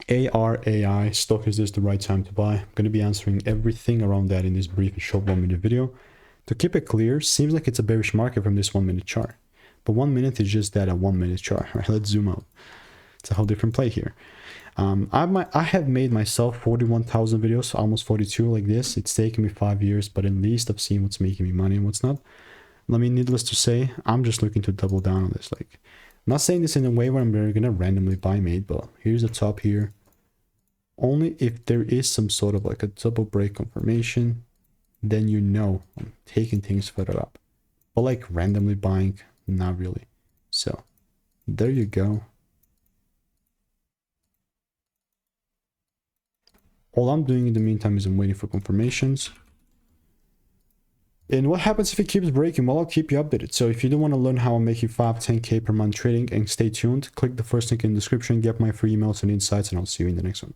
ARAI stock, is this the right time to buy? I'm going to be answering everything around that in this brief and short 1 minute video. To keep it clear, seems like it's a bearish market from this 1 minute chart, but 1 minute is just that, a 1 minute chart. Right, let's zoom out. It's a whole different play here. I have made myself 41,000 videos, almost 42 like this. It's taken me 5 years, but at least I've seen what's making me money and what's not. I mean, needless to say, I'm just looking to double down on this. Like, I'm not saying this in a way where I'm gonna randomly buy mate, but here's the top here. Only if there is some sort of like a double break confirmation, then you know I'm taking things further up. But like randomly buying, not really. So there you go. All I'm doing in the meantime is I'm waiting for confirmations. And what happens if it keeps breaking? Well, I'll keep you updated. So if you do want to learn how I'm making 5-10K per month trading, and stay tuned, click the first link in the description, get my free emails and insights, and I'll see you in the next one.